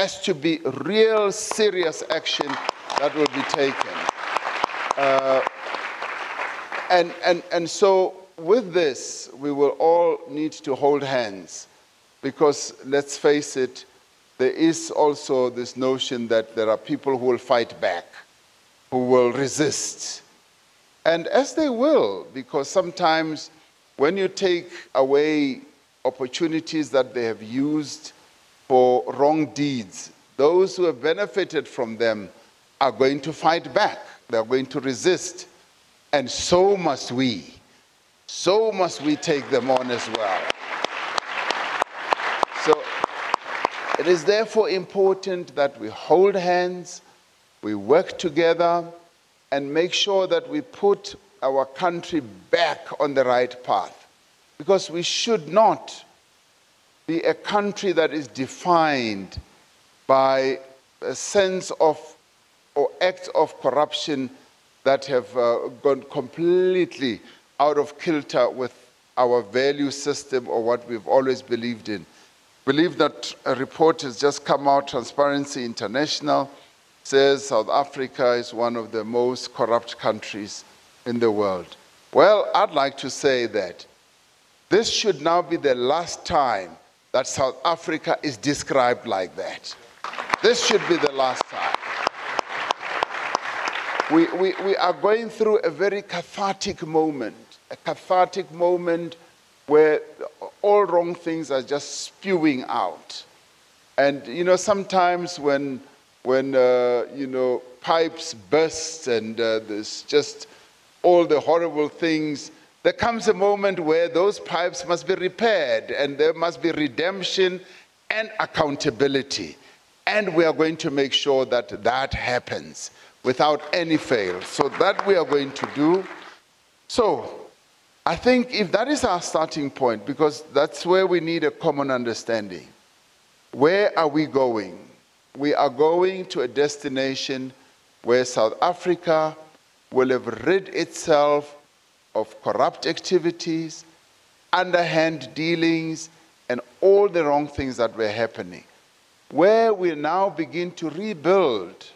has to be real serious action that will be taken. And so with this, we will all need to hold hands, because let's face it, there is also this notion that there are people who will fight back, who will resist. And as they will, because sometimes when you take away opportunities that they have used for wrong deeds, those who have benefited from them are going to fight back. They're going to resist. And so must we. So must we take them on as well. So it is therefore important that we hold hands, we work together, and make sure that we put our country back on the right path. Because we should not be a country that is defined by a sense of or acts of corruption that have gone completely out of kilter with our value system or what we've always believed in. I believe that a report has just come out, Transparency International says South Africa is one of the most corrupt countries in the world. Well, I'd like to say that this should now be the last time that South Africa is described like that. This should be the last time. We are going through a very cathartic moment where all wrong things are just spewing out. And you know, sometimes when pipes burst and there's just all the horrible things, there comes a moment where those pipes must be repaired and there must be redemption and accountability. And we are going to make sure that that happens without any fail. So that we are going to do. So I think if that is our starting point, because that's where we need a common understanding. Where are we going? We are going to a destination where South Africa will have rid itself of corrupt activities, underhand dealings, and all the wrong things that were happening. Where we now begin to rebuild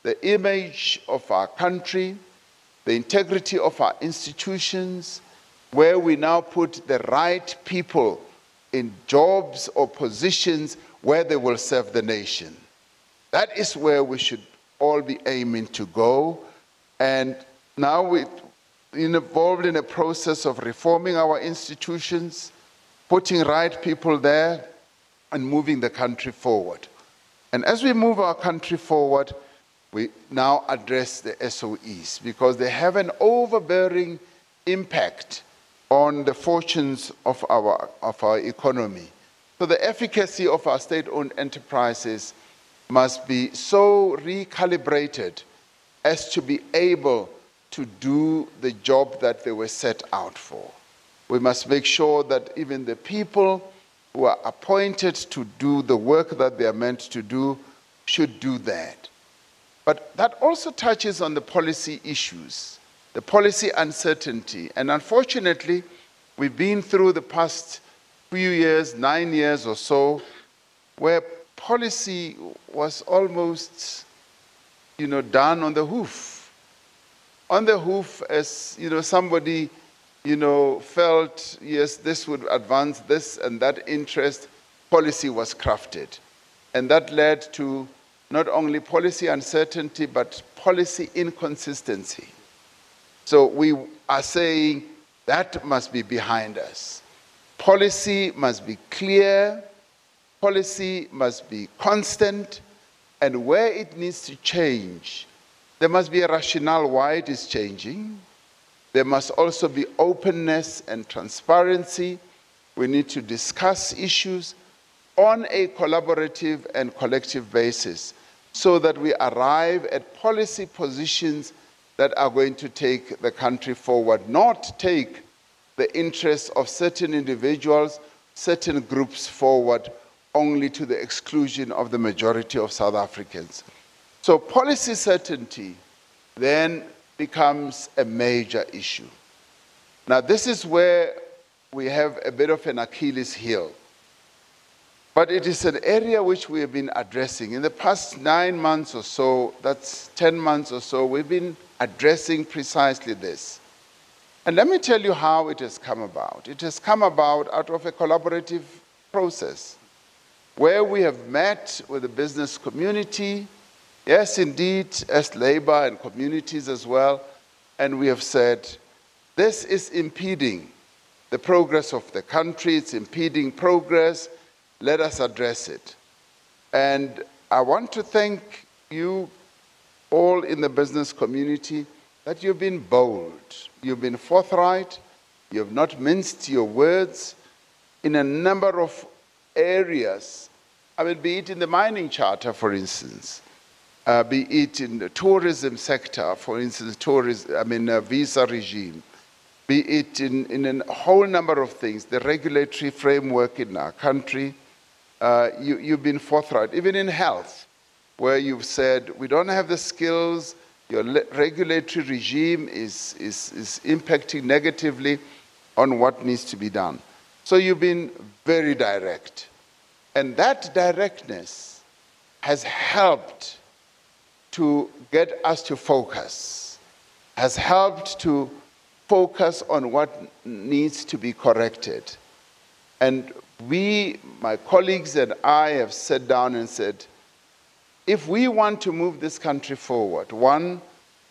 the image of our country, the integrity of our institutions, where we now put the right people in jobs or positions where they will serve the nation. That is where we should all be aiming to go. And now we're involved in a process of reforming our institutions, putting right people there, and moving the country forward. And as we move our country forward, we now address the SOEs, because they have an overbearing impact on the fortunes of our economy. So the efficacy of our state-owned enterprises must be so recalibrated as to be able to do the job that they were set out for. We must make sure that even the people who are appointed to do the work that they are meant to do should do that. But that also touches on the policy issues, the policy uncertainty. And unfortunately, we've been through the past few years, 9 years or so, where policy was almost, done on the hoof. On the hoof as, somebody, felt, yes, this would advance this and that interest, policy was crafted. And that led to not only policy uncertainty, but policy inconsistency. So we are saying that must be behind us. Policy must be clear, policy must be constant, and where it needs to change, there must be a rationale why it is changing. There must also be openness and transparency. We need to discuss issues on a collaborative and collective basis so that we arrive at policy positions that are going to take the country forward, not take the interests of certain individuals, certain groups forward, only to the exclusion of the majority of South Africans. So policy certainty then becomes a major issue. Now this is where we have a bit of an Achilles heel. But it is an area which we have been addressing. In the past 9 months or so, that's 10 months or so, we've been addressing precisely this. And let me tell you how it has come about. It has come about out of a collaborative process where we have met with the business community, yes, indeed, as labor and communities as well, and we have said, this is impeding the progress of the country, it's impeding progress, let us address it. And I want to thank you all in the business community that you've been bold, you've been forthright, you have not minced your words in a number of areas. I mean, be it in the mining charter, for instance, be it in the tourism sector, for instance, visa regime, be it in a whole number of things, the regulatory framework in our country, you've been forthright, even in health, where you've said, we don't have the skills, your regulatory regime is impacting negatively on what needs to be done. So you've been very direct. And that directness has helped to get us to focus, has helped to focus on what needs to be corrected. And we, my colleagues and I, have sat down and said, if we want to move this country forward, one,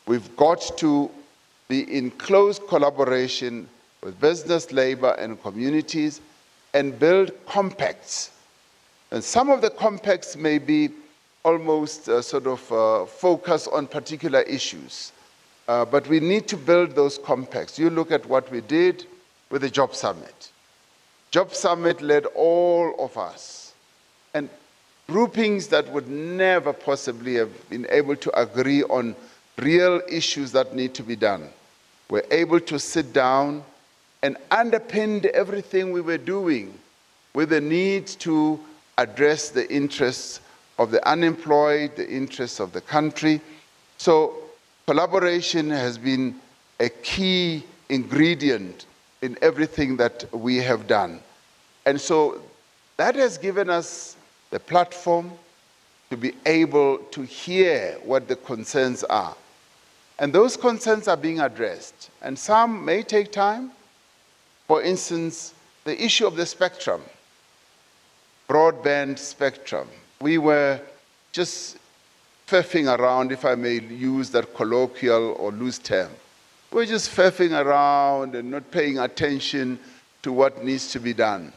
we've got to be in close collaboration with business, labor, and communities and build compacts. And some of the compacts may be almost focus on particular issues. But we need to build those compacts. You look at what we did with the Job Summit. Job Summit led all of us, and groupings that would never possibly have been able to agree on real issues that need to be done. We're able to sit down and underpinned everything we were doing with the need to address the interests of the unemployed, the interests of the country. So collaboration has been a key ingredient in everything that we have done. And so that has given us the platform to be able to hear what the concerns are. And those concerns are being addressed. And some may take time. For instance, the issue of the spectrum, broadband spectrum. We were just faffing around, if I may use that colloquial or loose term. We're just faffing around and not paying attention to what needs to be done.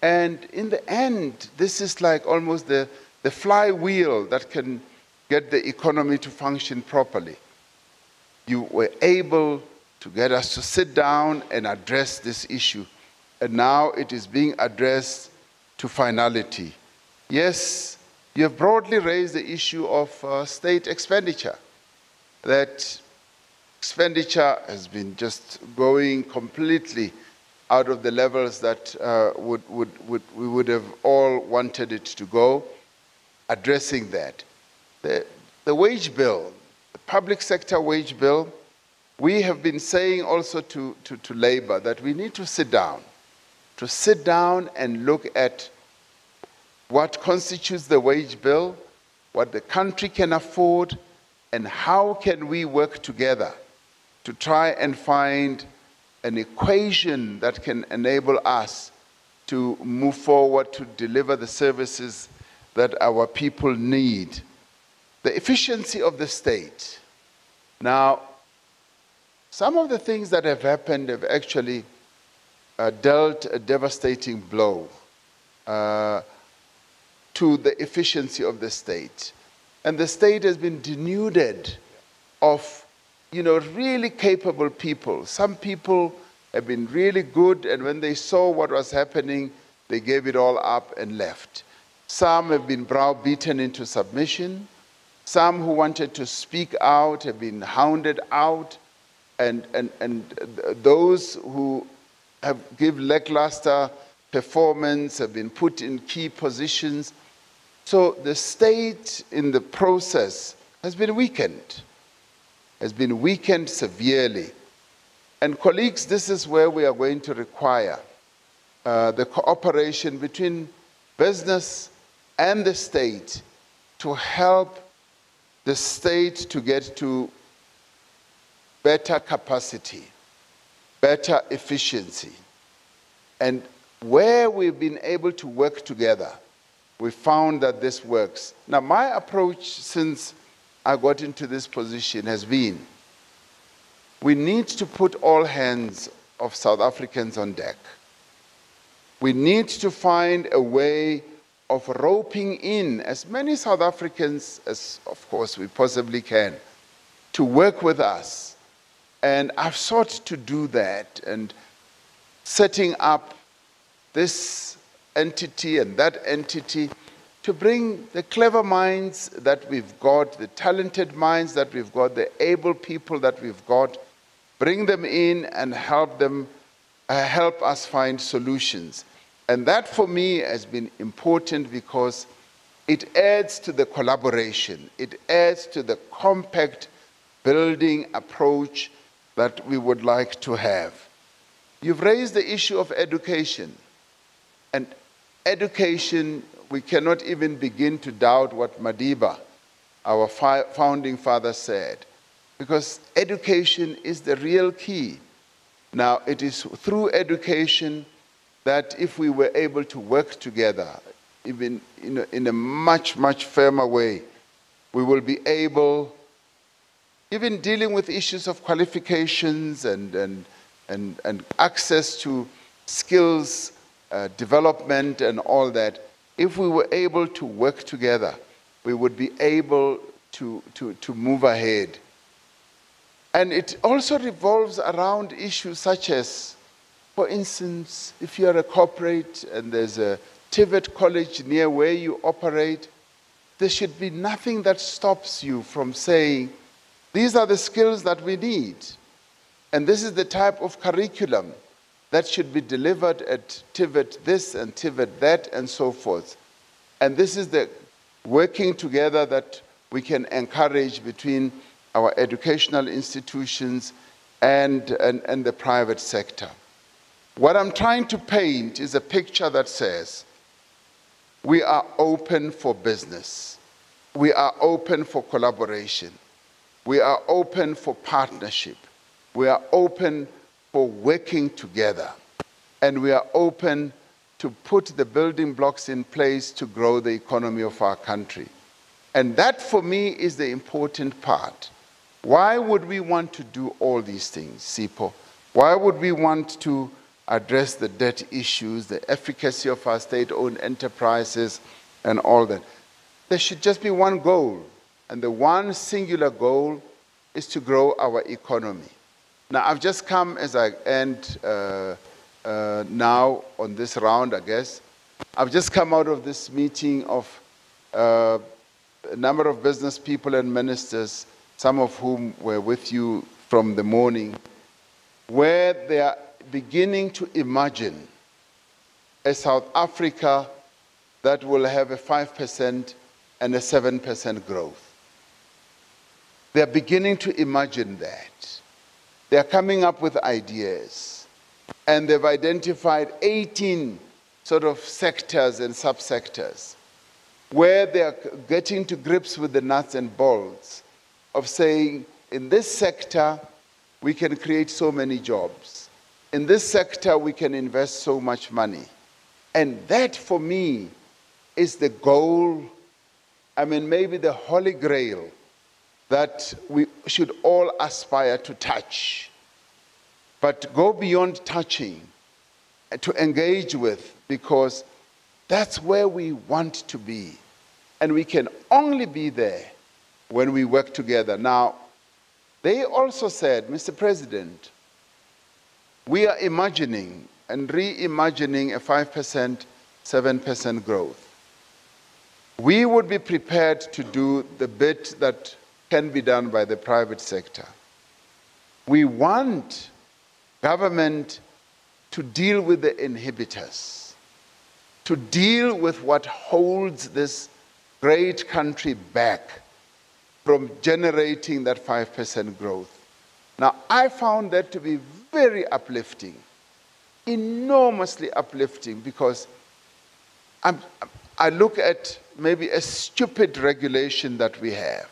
And in the end, this is like almost the flywheel that can get the economy to function properly. You were able to get us to sit down and address this issue. And now it is being addressed to finality. Yes, you have broadly raised the issue of state expenditure. That expenditure has been just going completely out of the levels that we would have all wanted it to go, addressing that. The wage bill, the public sector wage bill, we have been saying also to labor that we need to sit down and look at what constitutes the wage bill, what the country can afford, and how can we work together to try and find an equation that can enable us to move forward to deliver the services that our people need. The efficiency of the state. Now, some of the things that have happened have actually dealt a devastating blow to the efficiency of the state. And the state has been denuded of really capable people. Some people have been really good, and when they saw what was happening, they gave it all up and left. Some have been browbeaten into submission. Some who wanted to speak out have been hounded out, and those who have given lackluster performance have been put in key positions. So the state in the process has been weakened severely. And colleagues, this is where we are going to require the cooperation between business and the state to help the state to get to better capacity, better efficiency. And where we've been able to work together, we found that this works. Now, my approach since I got into this position has been, we need to put all hands of South Africans on deck. We need to find a way of roping in as many South Africans as, of course, we possibly can to work with us. And I've sought to do that, and setting up this entity and that entity to bring the clever minds that we've got, the talented minds that we've got, the able people that we've got, bring them in and help them, help us find solutions. And that for me has been important because it adds to the collaboration. It adds to the compact building approach that we would like to have. You've raised the issue of education. And education, we cannot even begin to doubt what Madiba, our founding father, said, because education is the real key. Now, it is through education that if we were able to work together, even in a much, much firmer way, we will be able, even dealing with issues of qualifications and access to skills, development and all that, if we were able to work together, we would be able to move ahead. And it also revolves around issues such as, for instance, if you're a corporate and there's a TVET college near where you operate, there should be nothing that stops you from saying, these are the skills that we need, and this is the type of curriculum that should be delivered at TVET this and TVET that and so forth. And this is the working together that we can encourage between our educational institutions and the private sector. What I'm trying to paint is a picture that says, we are open for business. We are open for collaboration. We are open for partnership. We are open for working together. And we are open to put the building blocks in place to grow the economy of our country. And that, for me, is the important part. Why would we want to do all these things, Sipho? Why would we want to address the debt issues, the efficacy of our state-owned enterprises, and all that? There should just be one goal, and the one singular goal is to grow our economy. Now, I've just come, as I end now on this round, I guess, I've just come out of this meeting of a number of business people and ministers, some of whom were with you from the morning, where they are beginning to imagine a South Africa that will have a 5% and a 7% growth. They are beginning to imagine that. They are coming up with ideas, and they've identified 18 sort of sectors and subsectors where they are getting to grips with the nuts and bolts of saying, in this sector, we can create so many jobs. In this sector, we can invest so much money. And that, for me, is the goal, I mean, maybe the holy grail that we should all aspire to touch. But go beyond touching, to engage with, because that's where we want to be. And we can only be there when we work together. Now, they also said, Mr. President, we are imagining and reimagining a 5%, 7% growth. We would be prepared to do the bit that can be done by the private sector. We want government to deal with the inhibitors, to deal with what holds this great country back from generating that 5% growth. Now, I found that to be very uplifting, enormously uplifting, because I look at maybe a stupid regulation that we have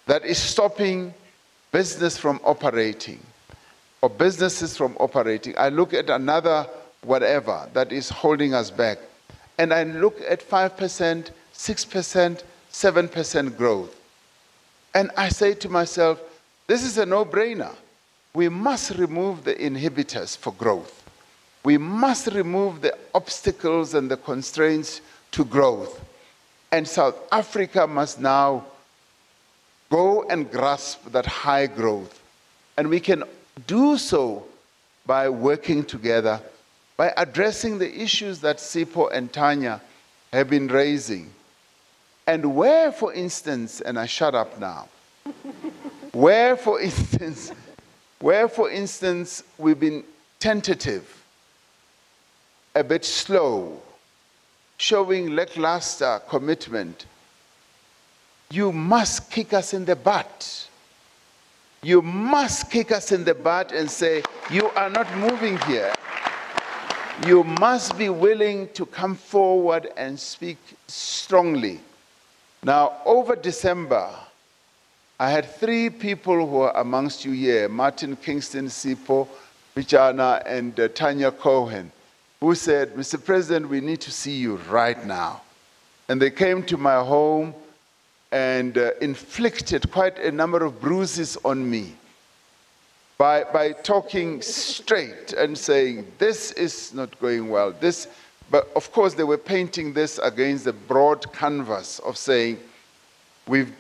that is stopping business from operating or businesses from operating. I look at another whatever that is holding us back. And I look at 5%, 6%, 7% growth. And I say to myself, this is a no-brainer. We must remove the inhibitors for growth. We must remove the obstacles and the constraints to growth. And South Africa must now go and grasp that high growth. And we can do so by working together, by addressing the issues that Sipho and Tanya have been raising. And where, for instance, and I shut up now, where, for instance, we've been tentative, a bit slow, showing lackluster commitment, you must kick us in the butt. You must kick us in the butt and say, you are not moving here. You must be willing to come forward and speak strongly. Now, over December, I had 3 people who are amongst you here, Martin Kingston, Sipho, Pichana, and Tanya Cohen, who said, Mr. President, we need to see you right now. And they came to my home and inflicted quite a number of bruises on me by talking straight and saying, this is not going well. But of course, they were painting this against the broad canvas of saying, we've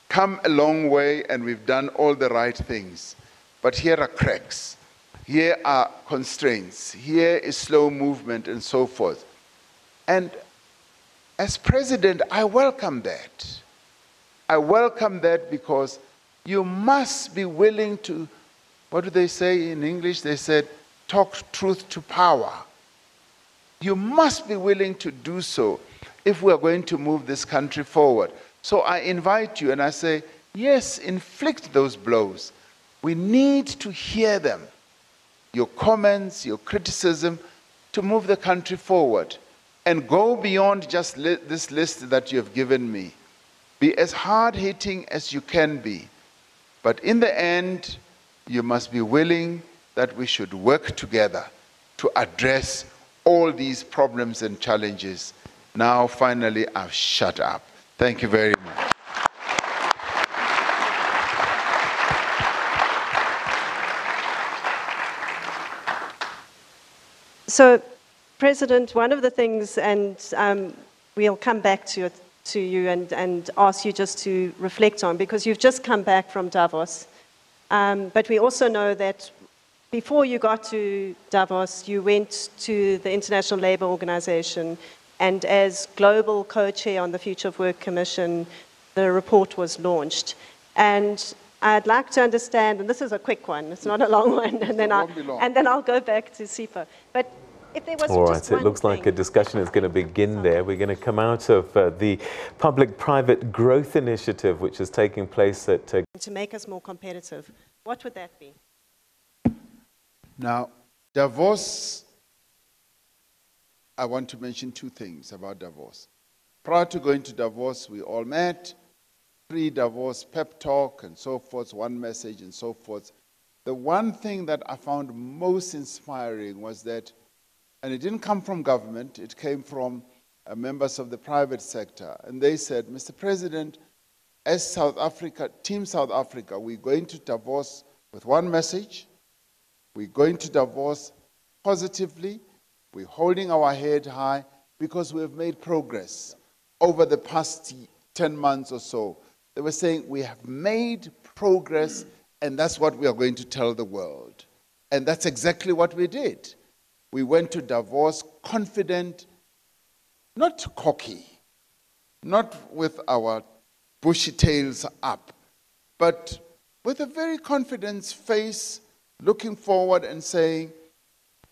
come a long way and we've done all the right things. But here are cracks. Here are constraints. Here is slow movement and so forth. And as president, I welcome that. I welcome that because you must be willing to, what do they say in English? They said, talk truth to power. You must be willing to do so if we are going to move this country forward. So I invite you and I say, yes, inflict those blows. We need to hear them. Your comments, your criticism, to move the country forward and go beyond just this list that you have given me. Be as hard-hitting as you can be. But in the end, you must be willing that we should work together to address all these problems and challenges. Now, finally, I've shut up. Thank you very much. So, President, one of the things, and we'll come back to you and ask you just to reflect on, because you've just come back from Davos. But we also know that before you got to Davos, you went to the International Labour Organization, and as global co-chair on the Future of Work Commission, the report was launched. And I'd like to understand, and this is a quick one, it's not a long one, and then I'll go back to SIPO. But if there was all just right, it looks like a discussion is going to begin there. We're going to come out of the Public-Private Growth Initiative, which is taking place at... To make us more competitive, what would that be? Now, Davos, I want to mention 2 things about Davos. Prior to going to Davos, we all met, pre-Davos pep talk and so forth, one message and so forth. The one thing that I found most inspiring was that, and it didn't come from government, it came from members of the private sector. And they said, Mr. President, as South Africa, Team South Africa, we're going to Davos with one message. We're going to Davos positively. We're holding our head high because we have made progress over the past 10 months or so. They were saying we have made progress, and that's what we are going to tell the world. And that's exactly what we did. We went to Davos confident, not cocky, not with our bushy tails up, but with a very confident face, looking forward and saying,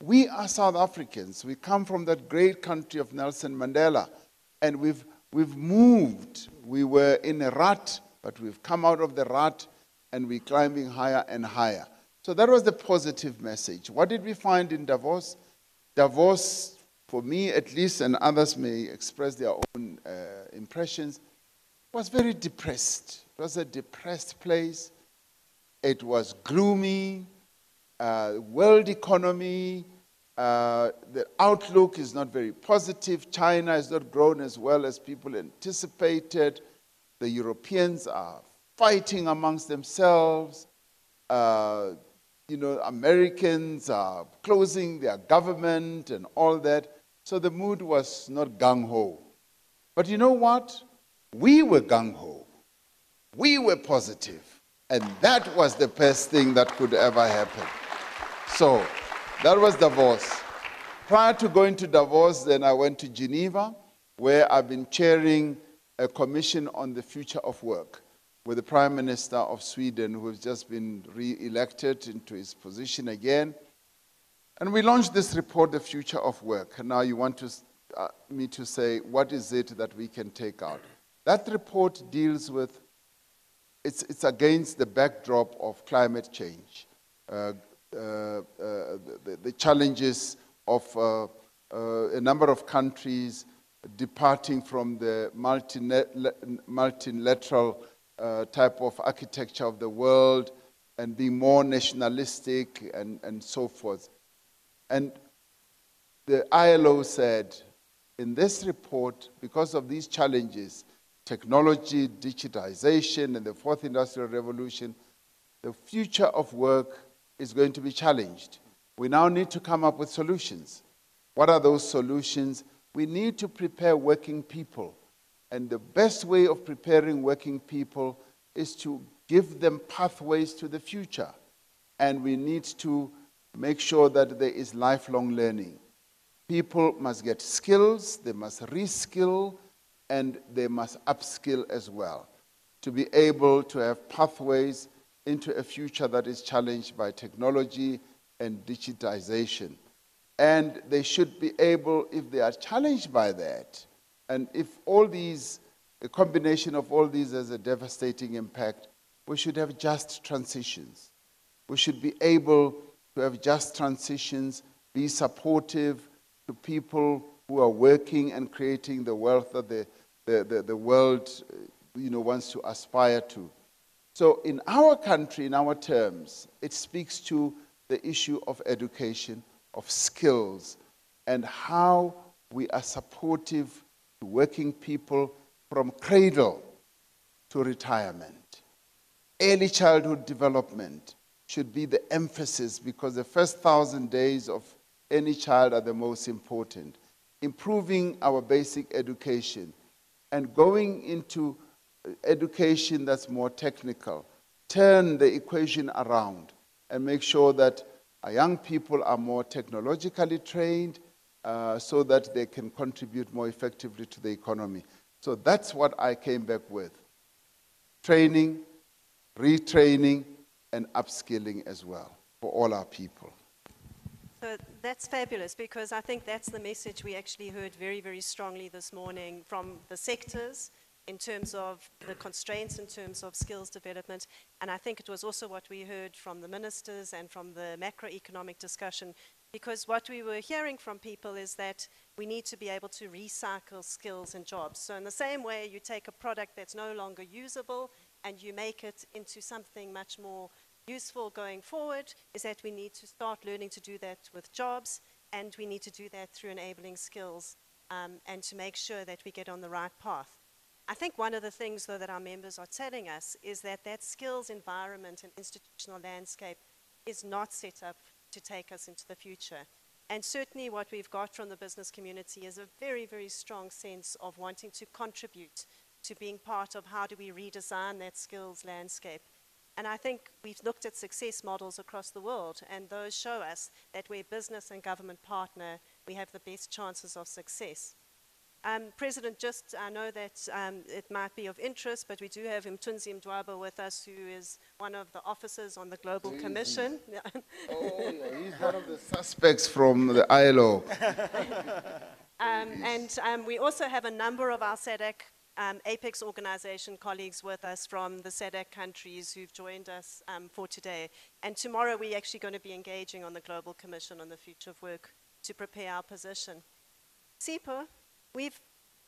we are South Africans. We come from that great country of Nelson Mandela, and we've moved. We were in a rut, but we've come out of the rut, and we're climbing higher and higher. So that was the positive message. What did we find in Davos? Davos for me at least, and others may express their own impressions, was very depressed. It was a depressed place. It was gloomy. World economy, the outlook is not very positive. China has not grown as well as people anticipated. The Europeans are fighting amongst themselves. Americans are closing their government and all that. So the mood was not gung-ho. But you know what? We were gung-ho. We were positive. And that was the best thing that could ever happen. So that was Davos. Prior to going to Davos, then I went to Geneva, where I've been chairing a commission on the future of work with the Prime Minister of Sweden, who has just been re-elected into his position again. And we launched this report, The Future of Work. And now you want me to say, what is it that we can take out? That report deals with, it's against the backdrop of climate change. The challenges of a number of countries departing from the multilateral type of architecture of the world and being more nationalistic and so forth. And the ILO said, in this report, because of these challenges, technology, digitization, and the fourth industrial revolution, the future of work is going to be challenged. We now need to come up with solutions. What are those solutions? We need to prepare working people. And the best way of preparing working people is to give them pathways to the future. And we need to make sure that there is lifelong learning. People must get skills, they must reskill, and they must upskill as well to be able to have pathways into a future that is challenged by technology and digitization. And they should be able, if they are challenged by that, and if all these, a combination of all these has a devastating impact, we should have just transitions. We should be able to have just transitions, be supportive to people who are working and creating the wealth that the world wants to aspire to. So in our country, in our terms, it speaks to the issue of education, of skills, and how we are supportive to working people from cradle to retirement. Early childhood development should be the emphasis because the first 1,000 days of any child are the most important. Improving our basic education and going into education that's more technical, turn the equation around and make sure that our young people are more technologically trained so that they can contribute more effectively to the economy. So that's what I came back with. Training, retraining, and upskilling as well for all our people. So that's fabulous, because I think that's the message we actually heard very, very strongly this morning from the sectors in terms of the constraints, in terms of skills development. And I think it was also what we heard from the ministers and from the macroeconomic discussion, because what we were hearing from people is that we need to be able to recycle skills and jobs. So in the same way you take a product that's no longer usable and you make it into something much more useful going forward, is that we need to start learning to do that with jobs, and we need to do that through enabling skills and to make sure that we get on the right path. I think one of the things, though, that our members are telling us is that that skills environment and institutional landscape is not set up to take us into the future. And certainly what we've got from the business community is a very, very strong sense of wanting to contribute to being part of how do we redesign that skills landscape. And I think we've looked at success models across the world, and those show us that where business and government partner, we have the best chances of success. President, just I know that it might be of interest, but we do have Mthunzi Mdwaba with us, who is one of the officers on the Global Commission. Oh, yeah, he's one of the suspects from the ILO. And we also have a number of our SADC Apex organization colleagues with us from the SADC countries who've joined us for today. And tomorrow we're actually going to be engaging on the Global Commission on the Future of Work to prepare our position. Sipho, we've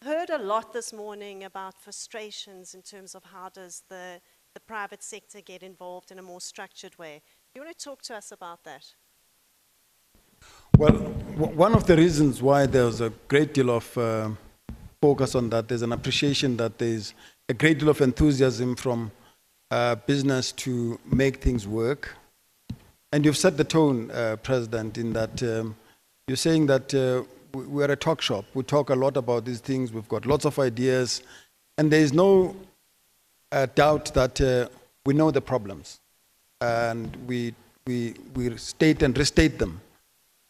heard a lot this morning about frustrations in terms of how does the private sector get involved in a more structured way. Do you want to talk to us about that? Well, one of the reasons why there's a great deal of focus on that, there's an appreciation that there's a great deal of enthusiasm from business to make things work. And you've set the tone, President, in that you're saying that we're a talk shop. We talk a lot about these things. We've got lots of ideas. And there is no doubt that we know the problems. And we state and restate them.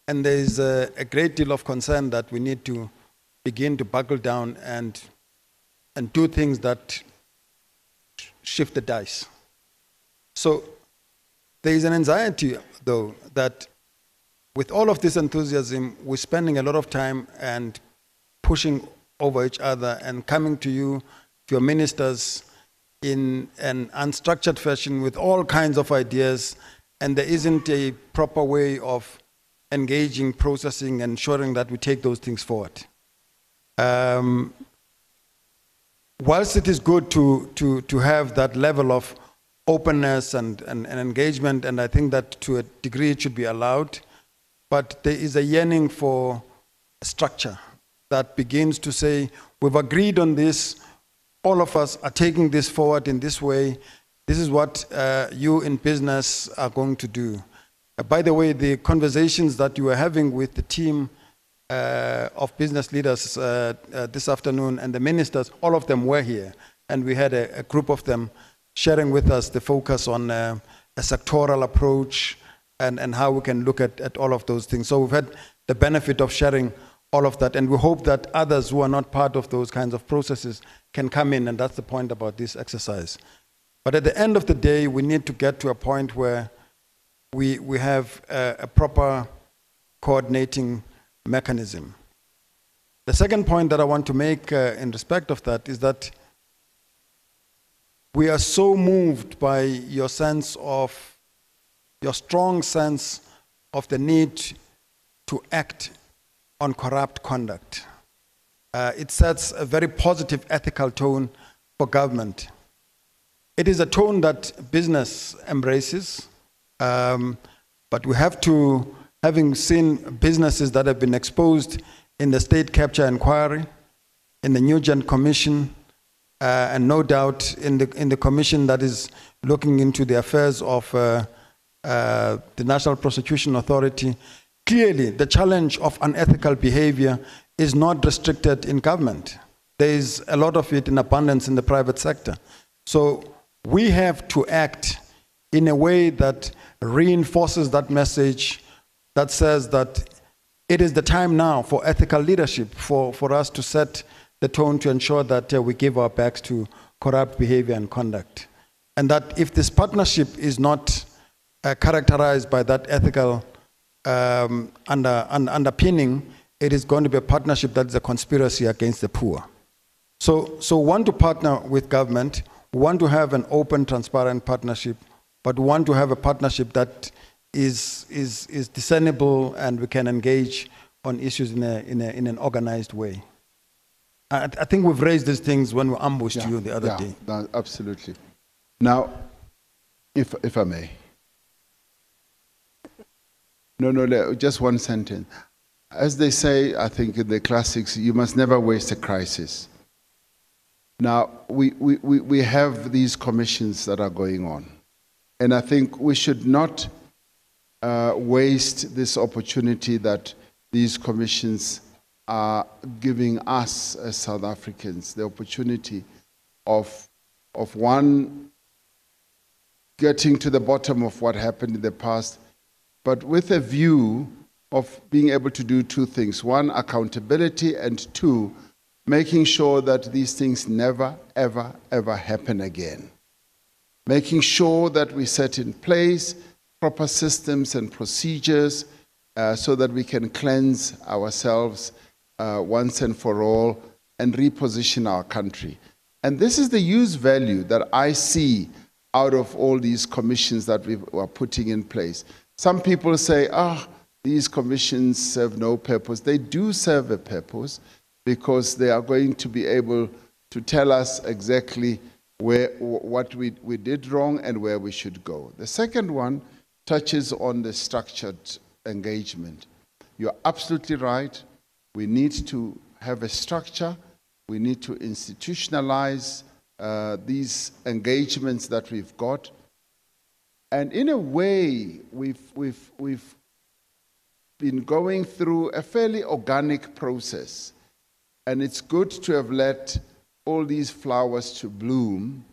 And there is a great deal of concern that we need to begin to buckle down and do things that shift the dice. So there is an anxiety, though, that with all of this enthusiasm, we're spending a lot of time and pushing over each other and coming to you, to your ministers, in an unstructured fashion with all kinds of ideas, and there isn't a proper way of engaging, processing, and ensuring that we take those things forward. Whilst it is good to have that level of openness and engagement, and I think that to a degree it should be allowed, but there is a yearning for structure that begins to say, we've agreed on this, all of us are taking this forward in this way, this is what you in business are going to do. By the way, the conversations that you were having with the team of business leaders this afternoon and the ministers, all of them were here, and we had a group of them sharing with us the focus on a sectoral approach and how we can look at all of those things. So we've had the benefit of sharing all of that, and we hope that others who are not part of those kinds of processes can come in, and that's the point about this exercise. But at the end of the day, we need to get to a point where we have a proper coordinating mechanism. The second point that I want to make in respect of that is that we are so moved by your strong sense of the need to act on corrupt conduct. It sets a very positive ethical tone for government. It is a tone that business embraces, but we have to, having seen businesses that have been exposed in the State Capture Inquiry, in the Nugent Commission, and no doubt in the commission that is looking into the affairs of the National Prosecution Authority, clearly the challenge of unethical behavior is not restricted in government. There is a lot of it in abundance in the private sector. So we have to act in a way that reinforces that message, that says that it is the time now for ethical leadership, for us to set the tone to ensure that we give our backs to corrupt behavior and conduct. And that if this partnership is not characterized by that ethical underpinning, it is going to be a partnership that is a conspiracy against the poor. So we want to partner with government, we want to have an open, transparent partnership, but we want to have a partnership that is discernible and we can engage on issues in an organized way. I think we've raised these things when we ambushed you the other day. No, absolutely. Now, if I may. No, just one sentence. As they say, I think in the classics, you must never waste a crisis. Now, we have these commissions that are going on. And I think we should not waste this opportunity that these commissions are giving us as South Africans, the opportunity of one, getting to the bottom of what happened in the past, but with a view of being able to do two things. One, accountability, and two, making sure that these things never, ever, ever happen again. Making sure that we set in place proper systems and procedures so that we can cleanse ourselves once and for all and reposition our country. And this is the use value that I see out of all these commissions that we are putting in place. Some people say, these commissions serve no purpose. They do serve a purpose because they are going to be able to tell us exactly what we did wrong and where we should go. The second one touches on the structured engagement. You're absolutely right. We need to have a structure. We need to institutionalize these engagements that we've got. And in a way, we've been going through a fairly organic process. And it's good to have let all these flowers to bloom.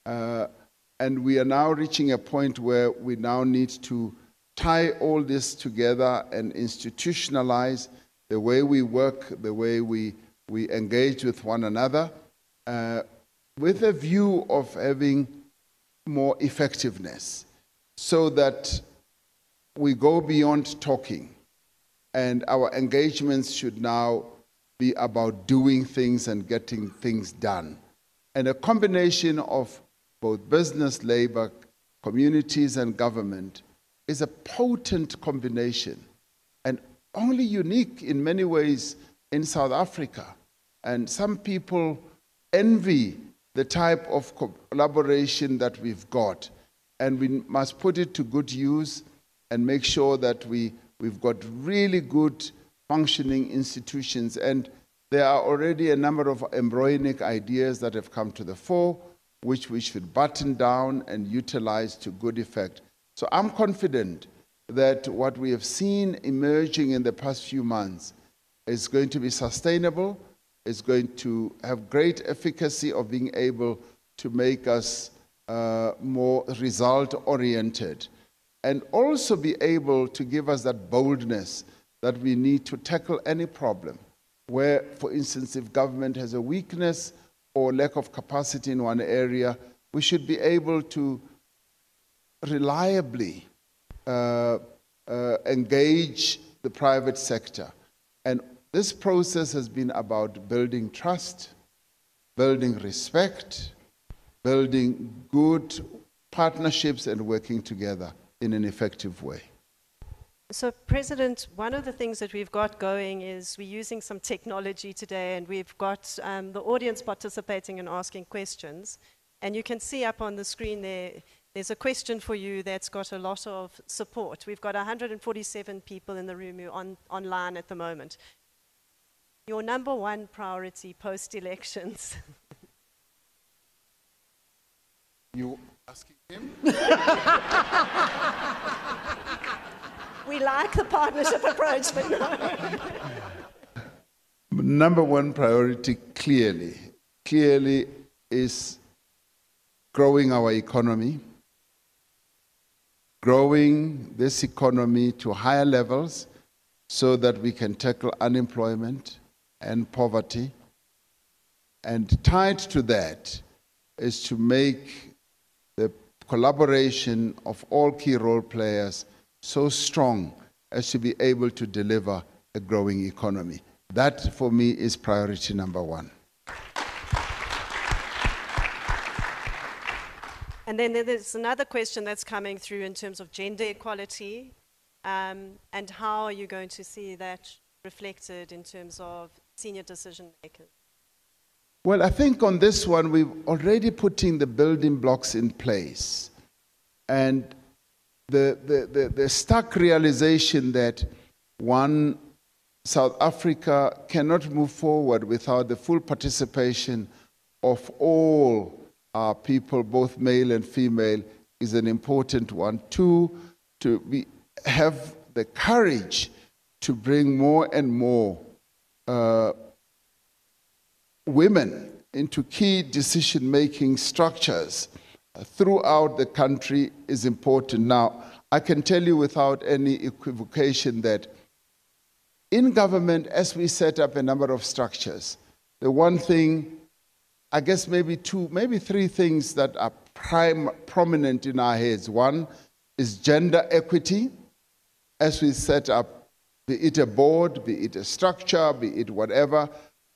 And we are now reaching a point where we now need to tie all this together and institutionalize the way we work, the way we engage with one another, with a view of having more effectiveness, so that we go beyond talking, and our engagements should now be about doing things and getting things done. And a combination of both business, labor, communities, and government is a potent combination, and only unique in many ways in South Africa. And some people envy the type of collaboration that we've got, and we must put it to good use and make sure that we've got really good functioning institutions. And there are already a number of embryonic ideas that have come to the fore, which we should button down and utilize to good effect. So I'm confident that what we have seen emerging in the past few months is going to be sustainable, is going to have great efficacy of being able to make us more result-oriented, and also be able to give us that boldness that we need to tackle any problem where, for instance, if government has a weakness or lack of capacity in one area, we should be able to reliably engage the private sector. And this process has been about building trust, building respect, building good partnerships, and working together in an effective way. So, President, one of the things that we've got going is we're using some technology today, and we've got the audience participating and asking questions. And you can see up on the screen there's a question for you that's got a lot of support. We've got 147 people in the room who are online at the moment. Your number one priority post-elections? You asking him? We like the partnership approach, but no. Number one priority clearly is growing our economy, growing this economy to higher levels so that we can tackle unemployment and poverty. And tied to that is to make the collaboration of all key role players so strong as to be able to deliver a growing economy. That, for me, is priority number one. And then there's another question that's coming through in terms of gender equality, and how are you going to see that reflected in terms of senior decision makers? Well, I think on this one, we're already putting the building blocks in place. And the stark realization that South Africa cannot move forward without the full participation of all our people, both male and female, is an important one. Two, have the courage to bring more and more women into key decision-making structures throughout the country is important. Now, I can tell you without any equivocation that in government, as we set up a number of structures, the one thing, I guess maybe two, maybe three things that are prominent in our heads. One is gender equity. As we set up, be it a board, be it a structure, be it whatever,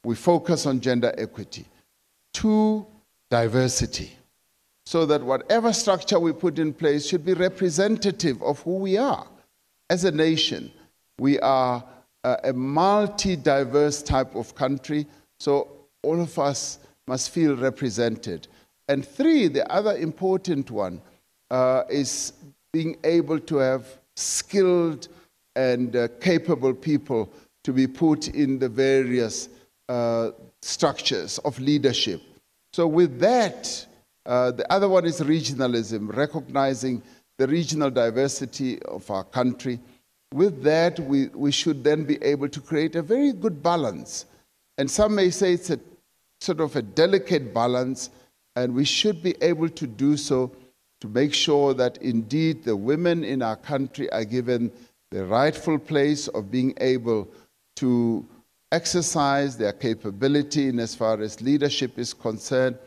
we focus on gender equity. Two, diversity. So that whatever structure we put in place should be representative of who we are as a nation. We are a multi-diverse type of country, so all of us must feel represented. And three, the other important one is being able to have skilled and capable people to be put in the various structures of leadership. So with that, the other one is regionalism, recognizing the regional diversity of our country. With that, we should then be able to create a very good balance. And some may say it's a sort of a delicate balance, and we should be able to do so to make sure that indeed the women in our country are given the rightful place of being able to exercise their capability in as far as leadership is concerned,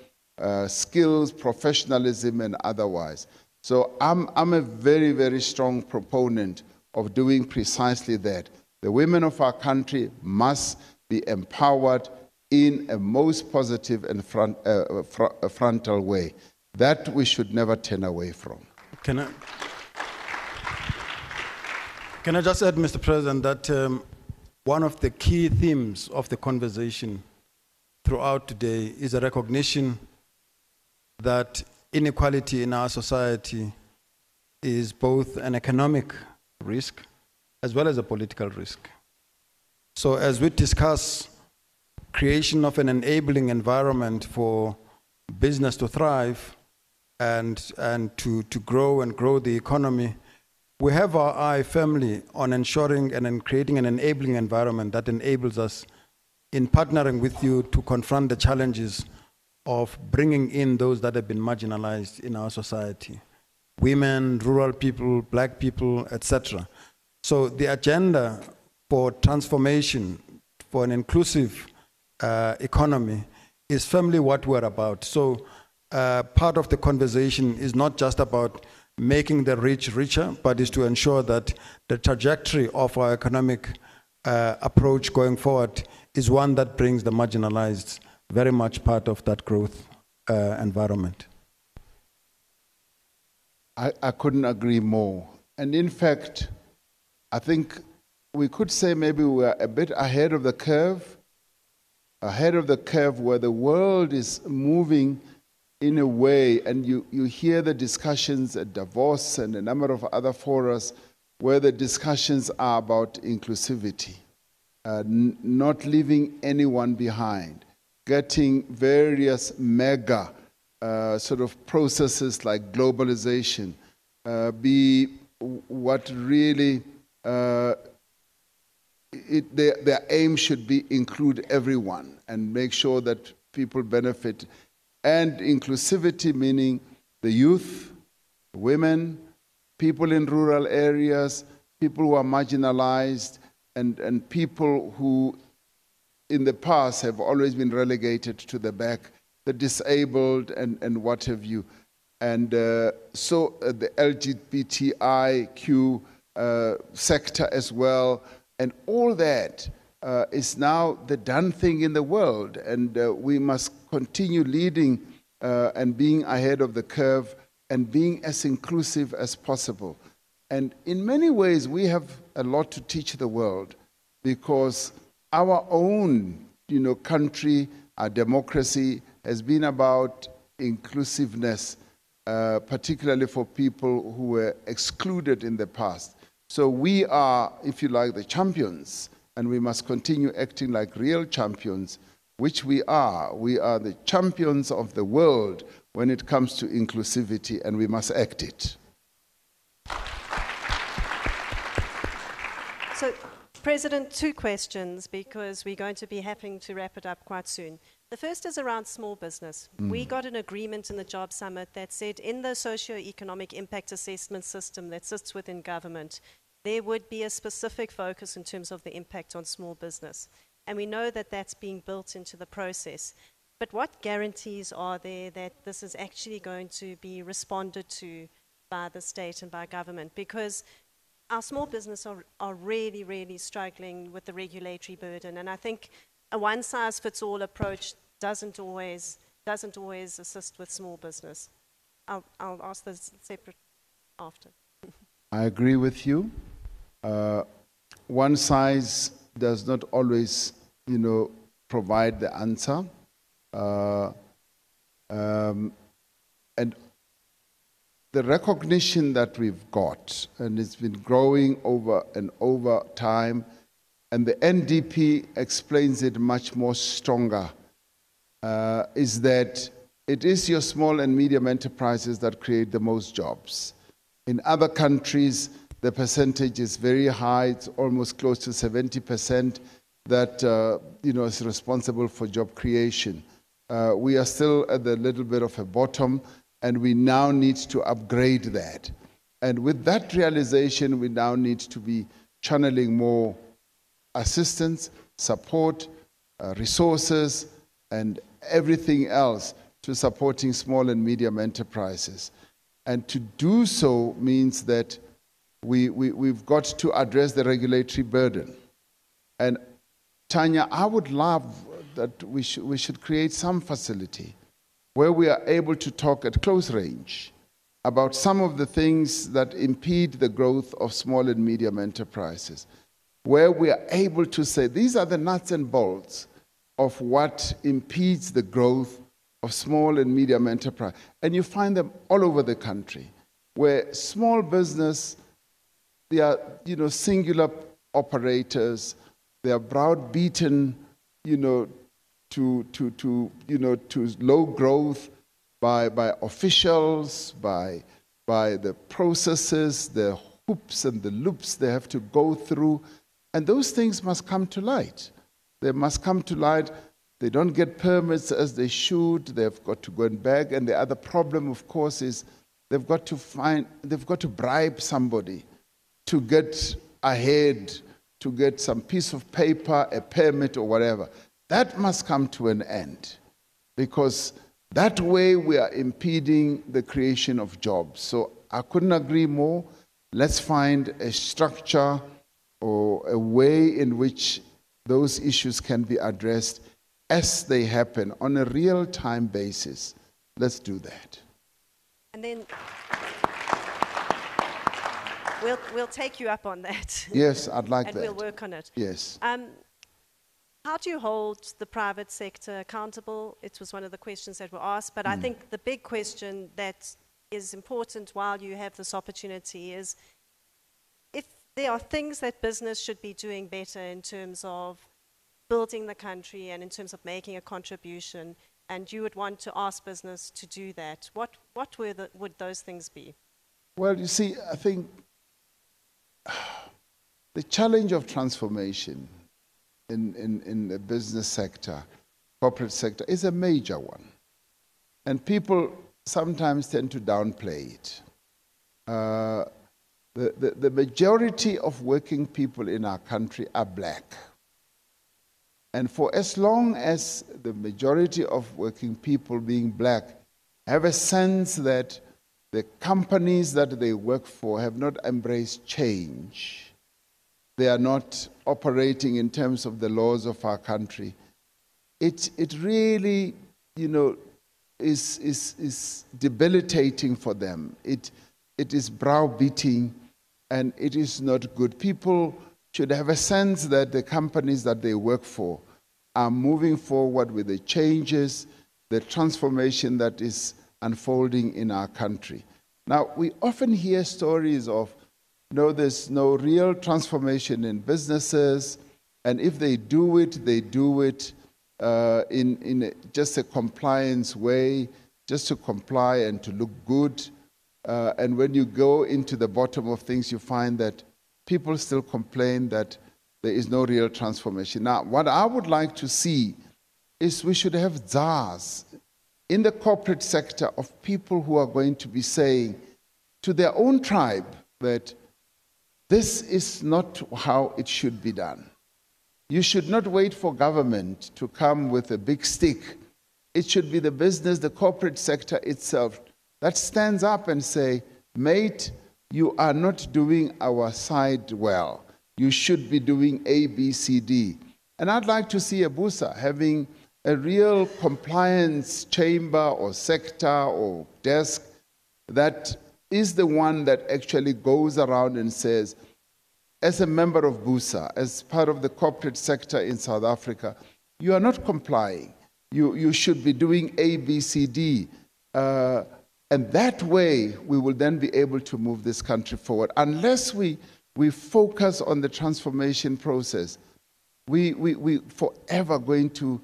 skills, professionalism, and otherwise. So I'm a very, very strong proponent of doing precisely that. The women of our country must be empowered in a most positive and frontal way. That we should never turn away from. Can I just add, Mr. President, that one of the key themes of the conversation throughout today is a recognition that inequality in our society is both an economic risk as well as a political risk. So as we discuss creation of an enabling environment for business to thrive and to grow and grow the economy, we have our eye firmly on ensuring and creating an enabling environment that enables us in partnering with you to confront the challenges of bringing in those that have been marginalized in our society. Women, rural people, black people, etc. So the agenda for transformation, for an inclusive economy is firmly what we're about. So part of the conversation is not just about making the rich richer, but is to ensure that the trajectory of our economic approach going forward is one that brings the marginalized very much part of that growth environment. I couldn't agree more. And in fact, I think we could say maybe we're a bit ahead of the curve where the world is moving in a way, and you hear the discussions at Davos and a number of other forums where the discussions are about inclusivity, not leaving anyone behind, getting various mega sort of processes like globalization be what really their aim should be include everyone and make sure that people benefit. And inclusivity meaning the youth, women, people in rural areas, people who are marginalized, and people who in the past have always been relegated to the back, the disabled and what have you. And so the LGBTIQ sector as well, and all that is now the done thing in the world, and we must continue leading and being ahead of the curve and being as inclusive as possible. And in many ways, we have a lot to teach the world, because our own, country, our democracy has been about inclusiveness, particularly for people who were excluded in the past. So we are, if you like, the champions, and we must continue acting like real champions, which we are. We are the champions of the world when it comes to inclusivity, and we must act it. So, President, two questions, because we're going to be having to wrap it up quite soon. The first is around small business. We got an agreement in the Job Summit that said in the socio-economic impact assessment system that sits within government, there would be a specific focus in terms of the impact on small business. And we know that that's being built into the process. But what guarantees are there that this is actually going to be responded to by the state and by government? Because our small business are really, really struggling with the regulatory burden. And I think a one-size-fits-all approach doesn't always assist with small business. I'll ask this separate after. I agree with you. one size does not always, provide the answer. And the recognition that we've got, and it's been growing over and over time, and the NDP explains it much more stronger, is that it is your small and medium enterprises that create the most jobs. In other countries, the percentage is very high. It's almost close to 70% that is responsible for job creation. We are still at a little bit of a bottom, and we now need to upgrade that. And with that realization, we now need to be channeling more assistance, support, resources, and everything else to supporting small and medium enterprises. And to do so means that we've got to address the regulatory burden. And Tanya, I would love that we should create some facility where we are able to talk at close range about some of the things that impede the growth of small and medium enterprises, where we are able to say, these are the nuts and bolts of what impedes the growth of small and medium enterprise. And you find them all over the country, where small business, they are, singular operators, they are browbeaten, to low growth by officials, by the processes, the hoops and the loops they have to go through. And those things must come to light. They must come to light. They don't get permits as they should. They've got to go and beg. And the other problem, of course, is they've got to bribe somebody to get ahead, to get some piece of paper, a permit or whatever. That must come to an end, because that way we are impeding the creation of jobs. So I couldn't agree more. Let's find a structure or a way in which those issues can be addressed as they happen on a real-time basis. Let's do that. And then we'll take you up on that. Yes, I'd like and that. And we'll work on it. Yes. How do you hold the private sector accountable? It was one of the questions that were asked, but I think the big question that is important while you have this opportunity is, if there are things that business should be doing better in terms of building the country and in terms of making a contribution, and you would want to ask business to do that, what would those things be? Well, you see, I think the challenge of transformation in the business sector, corporate sector, is a major one. And people sometimes tend to downplay it. The majority of working people in our country are black. And for as long as the majority of working people being black have a sense that the companies that they work for have not embraced change, they are not operating in terms of the laws of our country, it really, is debilitating for them. It is browbeating, and it is not good. People should have a sense that the companies that they work for are moving forward with the changes, the transformation that is unfolding in our country. Now, we often hear stories of, there's no real transformation in businesses, and if they do it in just a compliance way, just to comply and to look good. And when you go into the bottom of things, you find that people still complain that there is no real transformation. Now, what I would like to see is we should have czars in the corporate sector of people who are going to be saying to their own tribe that this is not how it should be done. You should not wait for government to come with a big stick. It should be the business, the corporate sector itself that stands up and say, mate, you are not doing our side well. You should be doing A, B, C, D. And I'd like to see Abusa having a real compliance chamber or sector or desk that is the one that actually goes around and says, as a member of BUSA, as part of the corporate sector in South Africa, you are not complying. You should be doing A, B, C, D. And that way, we will then be able to move this country forward. Unless we focus on the transformation process, we forever going to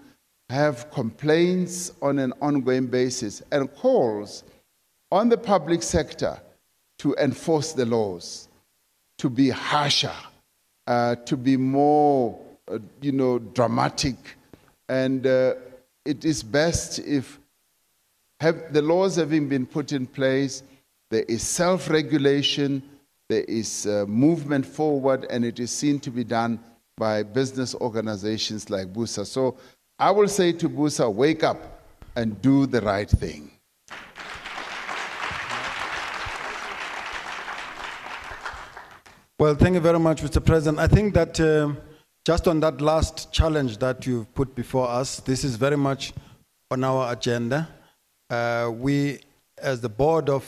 have complaints on an ongoing basis and calls on the public sector to enforce the laws, to be harsher, to be more, dramatic. And it is best if the laws having been put in place, there is self-regulation, there is movement forward, and it is seen to be done by business organizations like BUSA. So I will say to BUSA, wake up and do the right thing. Well, thank you very much, Mr. President. I think that just on that last challenge that you've put before us, this is very much on our agenda. We, as the board of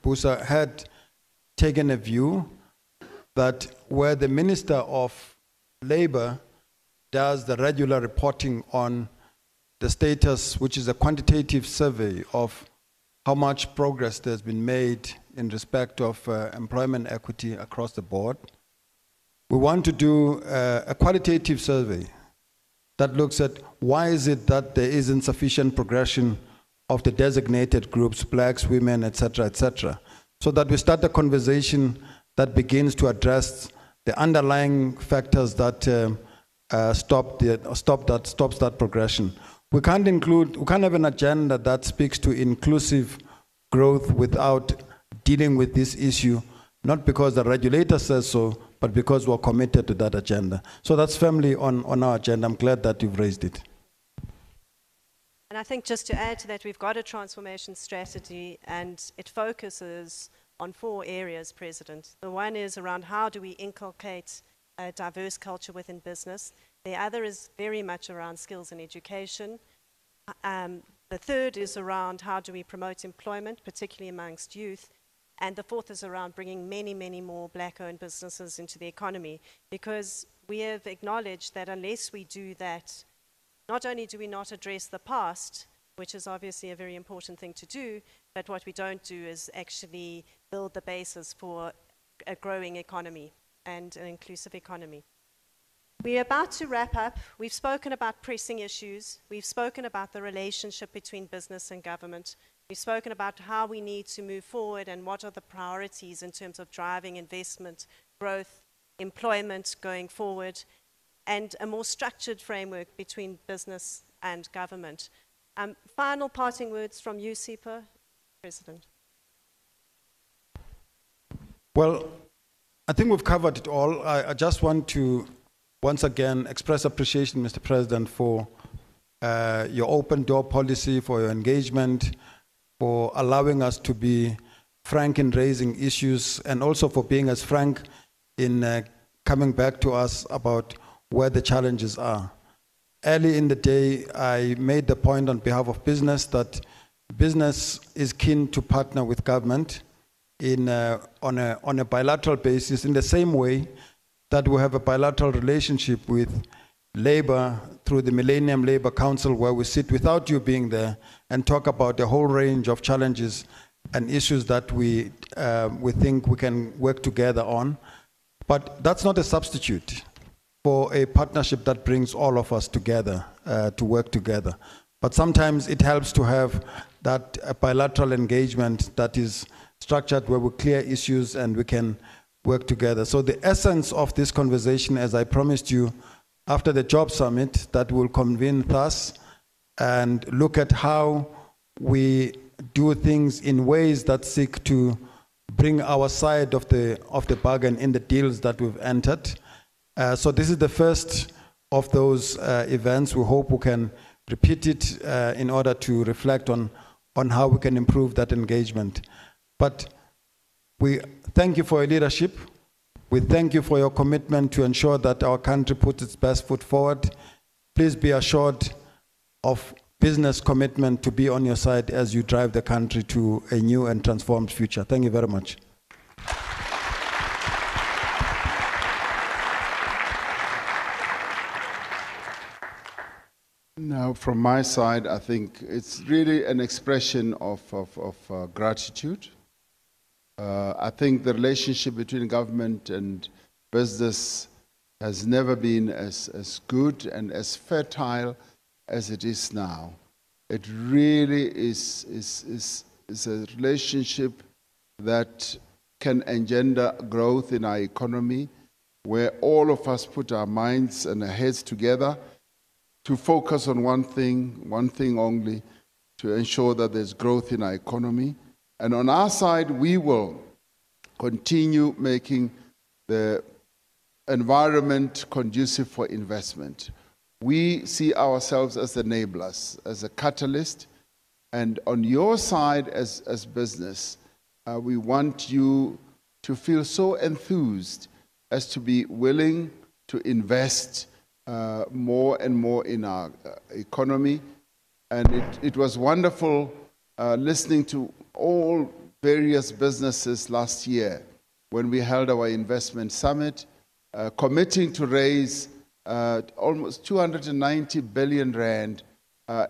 BUSA, had taken a view that where the Minister of Labor does the regular reporting on the status, which is a quantitative survey of how much progress there's been made in respect of employment equity across the board, we want to do a qualitative survey that looks at why is it that there isn't sufficient progression of the designated groups, blacks, women, etc., so that we start a conversation that begins to address the underlying factors that stops that progression. We can't have an agenda that speaks to inclusive growth without dealing with this issue, not because the regulator says so, but because we're committed to that agenda. So that's firmly on our agenda. I'm glad that you've raised it. And I think just to add to that, we've got a transformation strategy, and it focuses on 4 areas, President. The one is around how do we inculcate a diverse culture within business. The other is very much around skills and education. The third is around how do we promote employment, particularly amongst youth. And the fourth is around bringing many, many more black-owned businesses into the economy, because we have acknowledged that unless we do that, not only do we not address the past, which is obviously a very important thing to do, but what we don't do is actually build the basis for a growing economy and an inclusive economy. We're about to wrap up. We've spoken about pressing issues. We've spoken about the relationship between business and government. We've spoken about how we need to move forward and what are the priorities in terms of driving investment, growth, employment going forward, and a more structured framework between business and government. Final parting words from you, Sipho, President. Well, I think we've covered it all. I just want to once again express appreciation, Mr. President, for your open door policy, for your engagement, for allowing us to be frank in raising issues, and also for being as frank in coming back to us about where the challenges are. Early in the day, I made the point on behalf of business that business is keen to partner with government on a bilateral basis, in the same way that we have a bilateral relationship with labor through the Millennium Labour Council, where we sit without you being there and talk about a whole range of challenges and issues that we think we can work together on. But that's not a substitute for a partnership that brings all of us together to work together. But sometimes it helps to have that bilateral engagement that is structured where we clear issues and we can work together. So the essence of this conversation, as I promised you, after the job summit, that will convene thus and look at how we do things in ways that seek to bring our side of the bargain in the deals that we've entered. So this is the first of those events. We hope we can repeat it in order to reflect on how we can improve that engagement. But we thank you for your leadership. We thank you for your commitment to ensure that our country puts its best foot forward. Please be assured of business commitment to be on your side as you drive the country to a new and transformed future. Thank you very much. Now, from my side, I think it's really an expression of gratitude. I think the relationship between government and business has never been as good and as fertile as it is now. It really is a relationship that can engender growth in our economy, where all of us put our minds and our heads together to focus on one thing only, to ensure that there's growth in our economy. And on our side, we will continue making the environment conducive for investment. We see ourselves as enablers, as a catalyst, and on your side as business, we want you to feel so enthused as to be willing to invest more and more in our economy. And it was wonderful listening to all various businesses last year when we held our investment summit, committing to raise almost 290 billion rand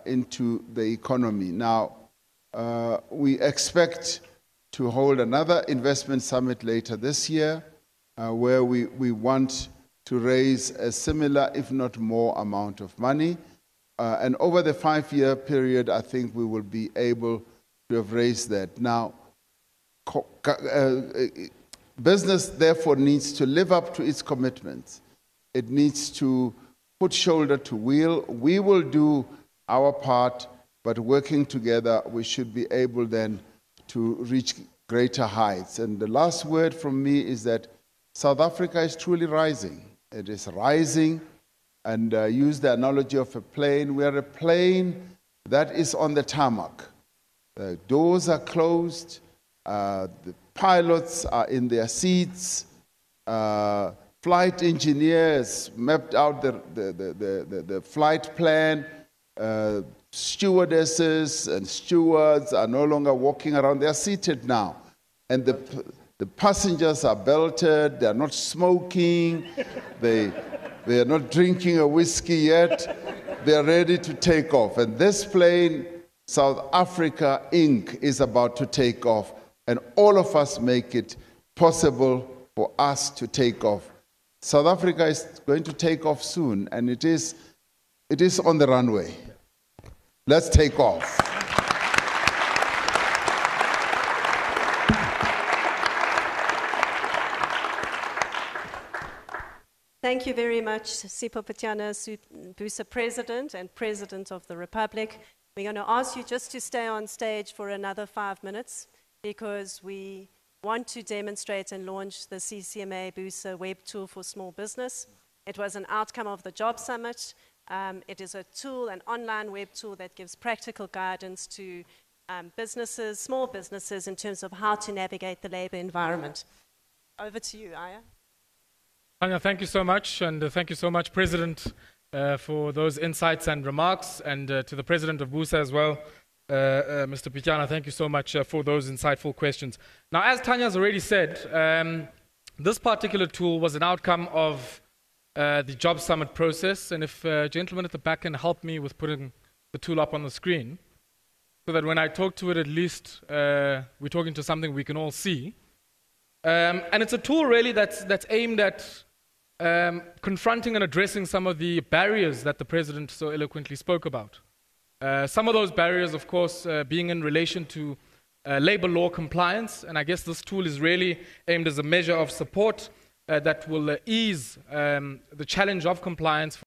into the economy. Now, we expect to hold another investment summit later this year, where we want to raise a similar, if not more, amount of money. And over the 5-year period, I think we will be able to have raised that. Now, business, therefore, needs to live up to its commitments. It needs to put shoulder to wheel. We will do our part, but working together, we should be able then to reach greater heights. And the last word from me is that South Africa is truly rising. It is rising, and use the analogy of a plane. We are a plane that is on the tarmac. The doors are closed, the pilots are in their seats, flight engineers mapped out the flight plan, stewardesses and stewards are no longer walking around, they are seated now. And the passengers are belted, they are not smoking, they are not drinking a whiskey yet, they are ready to take off. And this plane, South Africa Inc., is about to take off, and all of us make it possible for us to take off. South Africa is going to take off soon, and it is on the runway. Let's take off. Thank you very much, Sipho Patiana, Busa President and President of the Republic. We're going to ask you just to stay on stage for another 5 minutes, because we want to demonstrate and launch the CCMA Busa web tool for small business. It was an outcome of the Job Summit. It is a tool, an online web tool that gives practical guidance to businesses, small businesses, in terms of how to navigate the labor environment. Over to you, Aya. Tanya, thank you so much, and thank you so much, President, for those insights and remarks, and to the President of Busa as well, Mr. Pityana, thank you so much for those insightful questions. Now, as Tanya has already said, this particular tool was an outcome of the Job Summit process, and if gentlemen at the back can help me with putting the tool up on the screen, so that when I talk to it, at least we're talking to something we can all see. And it's a tool really that's aimed at confronting and addressing some of the barriers that the President so eloquently spoke about. Some of those barriers, of course, being in relation to labor law compliance, and I guess this tool is really aimed as a measure of support that will ease the challenge of compliance